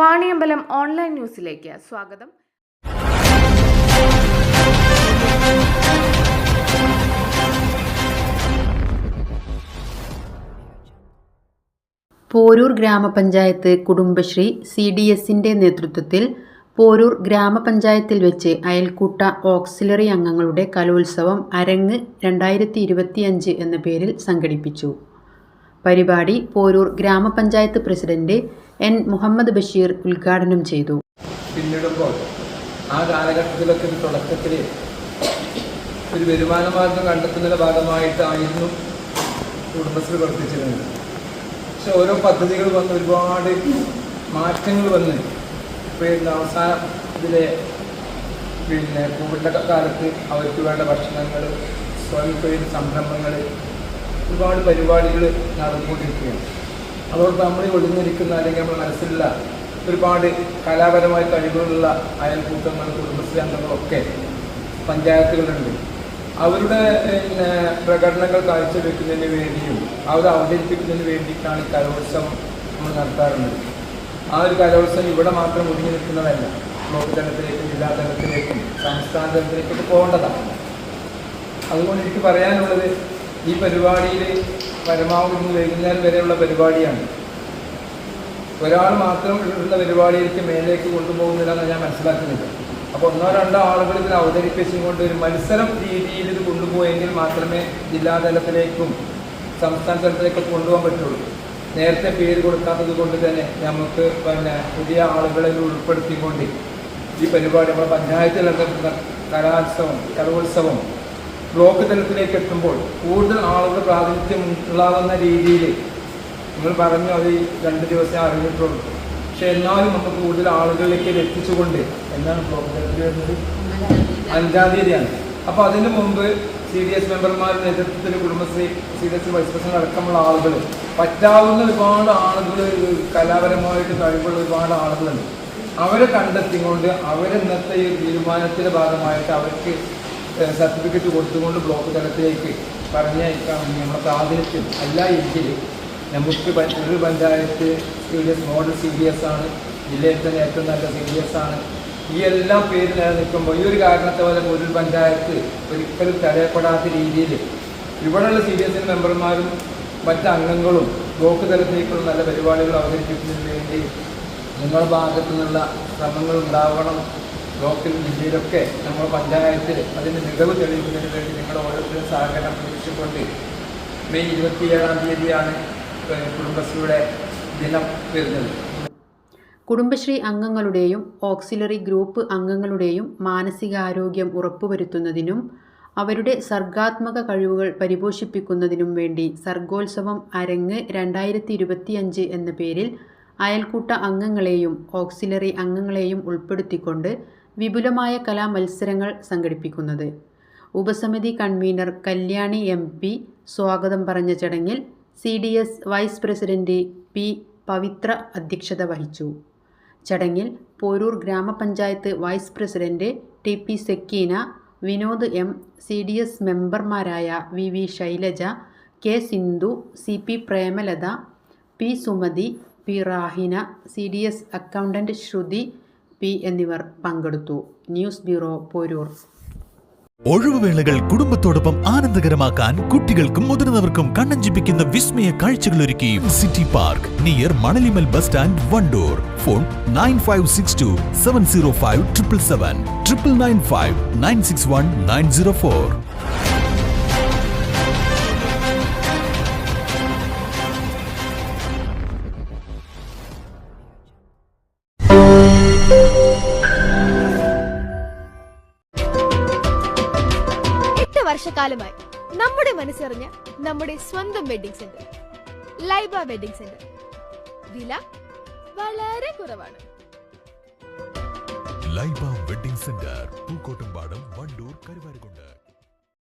Vaniyambalam online ന്യൂസിലേക്ക് സ്വാഗതം. പോരൂർ ഗ്രാമപഞ്ചായത്ത് കുടുംബശ്രീ CDSന്റെ നേതൃത്വത്തിൽ പോരൂർ ഗ്രാമപഞ്ചായത്തിൽ വെച്ച് അയൽക്കൂട്ട ഓക്സിലറി അംഗങ്ങളുടെ കലോത്സവം അരങ്ങ് 2025 എന്ന പേരിൽ സംഘടിപ്പിച്ചു. പരിപാടി പോരൂർ ഗ്രാമപഞ്ചായത്ത് പ്രസിഡന്റ് N. മുഹമ്മദ് ബഷീർ ഉദ്ഘാടനം ചെയ്തു. പിന്നിടുമ്പോൾ ആ കാലഘട്ടത്തിലൊക്കെ തുടക്കത്തിൽ ഒരു വരുമാന മാർഗം കണ്ടെത്തുന്നതിൻ്റെ ഭാഗമായിട്ടായിരുന്നു കുടുംബശ്രീ പ്രവർത്തിച്ചിരുന്നത്. പക്ഷെ ഓരോ പദ്ധതികൾ വന്ന് ഒരുപാട് മാറ്റങ്ങൾ വന്ന് പിന്നെ അവസാനം ഇതിലെ കോവിഡിൻ്റെ കാലത്ത് അവർക്ക് വേണ്ട ഭക്ഷണങ്ങൾ, സ്വയം തൊഴിൽ സംരംഭങ്ങൾ, ഒരുപാട് പരിപാടികൾ നടന്നുകൊണ്ടിരിക്കുകയാണ്. അതോടൊപ്പം നമ്മൾ ഒഴിഞ്ഞിരിക്കുന്ന അല്ലെങ്കിൽ നമ്മുടെ മനസ്സിലുള്ള ഒരുപാട് കലാപരമായ കഴിവുകളുള്ള അയൽക്കൂട്ടങ്ങൾ, കുടുംബശ്രീ അംഗങ്ങളൊക്കെ പഞ്ചായത്തുകളുണ്ട്. അവരുടെ പ്രകടനങ്ങൾ കാഴ്ചവെക്കുന്നതിന് വേണ്ടിയും അവർ അവതരിപ്പിക്കുന്നതിന് വേണ്ടിയിട്ടാണ് ഈ കലോത്സവം നമ്മൾ നടത്താറുള്ളത്. ആ ഒരു കലോത്സവം ഇവിടെ മാത്രം ഒതുങ്ങി നിൽക്കുന്നതല്ല, ബ്ലോക്ക് തലത്തിലേക്കും ജില്ലാ തലത്തിലേക്കും സംസ്ഥാന തലത്തിലേക്കൊക്കെ പോകേണ്ടതാണ്. അതുകൊണ്ട് എനിക്ക് പറയാനുള്ളത്, ഈ പരിപാടിയിൽ പരമാവധി വൈകുന്നേരം വരെയുള്ള പരിപാടിയാണ്. ഒരാൾ മാത്രം ഉള്ള പരിപാടിയിലേക്ക് മേലേക്ക് കൊണ്ടുപോകുന്നില്ലെന്ന് ഞാൻ മനസ്സിലാക്കുന്നില്ല. അപ്പോൾ ഒന്നോ രണ്ടോ ആളുകൾ ഇതിൽ അവതരിപ്പിച്ചുകൊണ്ട് ഒരു മത്സരം രീതിയിൽ ഇത് കൊണ്ടുപോയെങ്കിൽ മാത്രമേ ജില്ലാതലത്തിലേക്കും സംസ്ഥാന തലത്തിലേക്കും കൊണ്ടുപോകാൻ പറ്റുള്ളൂ. നേരത്തെ പേര് കൊടുക്കാത്തത് കൊണ്ട് തന്നെ നമുക്ക് പുതിയ ആളുകളെ ഉൾപ്പെടുത്തിക്കൊണ്ട് ഈ പരിപാടി നമ്മുടെ പഞ്ചായത്തിൽ നടത്തുന്ന കലോത്സവം ബ്ലോക്ക് തലത്തിലേക്ക് എത്തുമ്പോൾ കൂടുതൽ ആളുകൾ പ്രാതിനിധ്യം ഉണ്ടാകുന്ന രീതിയിൽ നിങ്ങൾ പറഞ്ഞു, അത് 2 ദിവസം അറിഞ്ഞിട്ടുള്ളൂ. പക്ഷെ എന്നാലും നമുക്ക് കൂടുതൽ ആളുകളിലേക്ക് എത്തിച്ചുകൊണ്ട് എന്നാണ് ബ്ലോക്ക് തലത്തിൽ വരുന്നത് 5-ാം തീയതിയാണ്. അപ്പോൾ അതിന് മുമ്പ് CDS മെമ്പർമാരുടെ നേതൃത്വത്തിൽ കുടുംബശ്രീ CDS വൈസ് പ്രസിഡന്റ് അടക്കമുള്ള ആളുകൾ, പറ്റാവുന്ന ഒരുപാട് ആളുകൾ, കലാപരമായിട്ട് കഴിവുള്ള ഒരുപാട് ആളുകളുണ്ട്. അവരെ കണ്ടെത്തിക്കൊണ്ട് ഇന്നത്തെ ഈ തീരുമാനത്തിൻ്റെ ഭാഗമായിട്ട് അവർക്ക് സർട്ടിഫിക്കറ്റ് കൊടുത്തുകൊണ്ട് ബ്ലോക്ക് തലത്തിലേക്ക് പറഞ്ഞയക്കാൻ വേണ്ടി നമ്മുടെ പ്രാതിനിധ്യം എല്ലാ എങ്കിൽ നമുക്ക് ഒരു പഞ്ചായത്ത് CDS മോഡൽ CDS ആണ്, ജില്ലയിൽ തന്നെ ഏറ്റവും നല്ല CDS ആണ്. ഈ എല്ലാ പേര് നിലനിൽക്കുമ്പോൾ ഈ ഒരു കാരണത്തെ പോലെ ഒരു പഞ്ചായത്ത് ഒരിക്കലും തടയപ്പെടാത്ത രീതിയിൽ ഇവിടെയുള്ള CDS മെമ്പർമാരും മറ്റംഗങ്ങളും ബ്ലോക്ക് തലത്തിലേക്കുള്ള നല്ല പരിപാടികൾ അവതരിപ്പിക്കുന്നതിന് വേണ്ടി നിങ്ങളുടെ ഭാഗത്തു നിന്നുള്ള ശ്രമങ്ങൾ ഉണ്ടാവണം. ബ്ലോക്കിൽ ജില്ലയിലൊക്കെ നമ്മുടെ പഞ്ചായത്തിൽ അതിൻ്റെ മികവ് തെളിയിക്കുന്നതിന് വേണ്ടി നിങ്ങളുടെ ഓരോരുത്തരും സഹകരണം പ്രതീക്ഷിച്ചുകൊണ്ട് മെയ് 27-ാം തീയതിയാണ് കുടുംബശ്രീയുടെ ദിനം വരുന്നത്. കുടുംബശ്രീ അംഗങ്ങളുടെയും ഓക്സിലറി ഗ്രൂപ്പ് അംഗങ്ങളുടെയും മാനസികാരോഗ്യം ഉറപ്പുവരുത്തുന്നതിനും അവരുടെ സർഗാത്മക കഴിവുകൾ പരിപോഷിപ്പിക്കുന്നതിനും വേണ്ടി സർഗോത്സവം അരങ്ങ് 2025 എന്ന പേരിൽ അയൽക്കൂട്ട അംഗങ്ങളെയും ഓക്സിലറി അംഗങ്ങളെയും ഉൾപ്പെടുത്തിക്കൊണ്ട് വിപുലമായ കലാമത്സരങ്ങൾ സംഘടിപ്പിക്കുന്നത്. ഉപസമിതി കൺവീനർ കല്യാണി MP സ്വാഗതം പറഞ്ഞ ചടങ്ങിൽ CDS vice president P. Pavithra അധ്യക്ഷത വഹിച്ചു. ചടങ്ങിൽ Poroor grama panchayat vice president TP Sakeena, Vinod M, CDS മെമ്പർമാരായ VV Shailaja, K. Sindhu, CP Premalatha, P. Sumathi, P. Rahina, CDS accountant Shruthi P എന്നിവർ പങ്കെടുത്തു. News bureau, Poroor. ഒഴിവുവേളകൾ കുടുംബത്തോടൊപ്പം ആനന്ദകരമാക്കാൻ കുട്ടികൾക്കും മുതിർന്നവർക്കും കണ്ണഞ്ചിപ്പിക്കുന്ന വിസ്മയ കാഴ്ചകളൊരുക്കി city park near Manalimal bus stand, Wandoor. Phone 9562 705 777 995 961 904. വർഷക്കാലമായി നമ്മുടെ മനസ്സറിഞ്ഞ നമ്മുടെ സ്വന്തം wedding centre Laiba wedding centre. വില വളരെ കുറവാണ്. Laiba wedding centre, Pookkottumpadam, Wandoor, Karuvarakundu.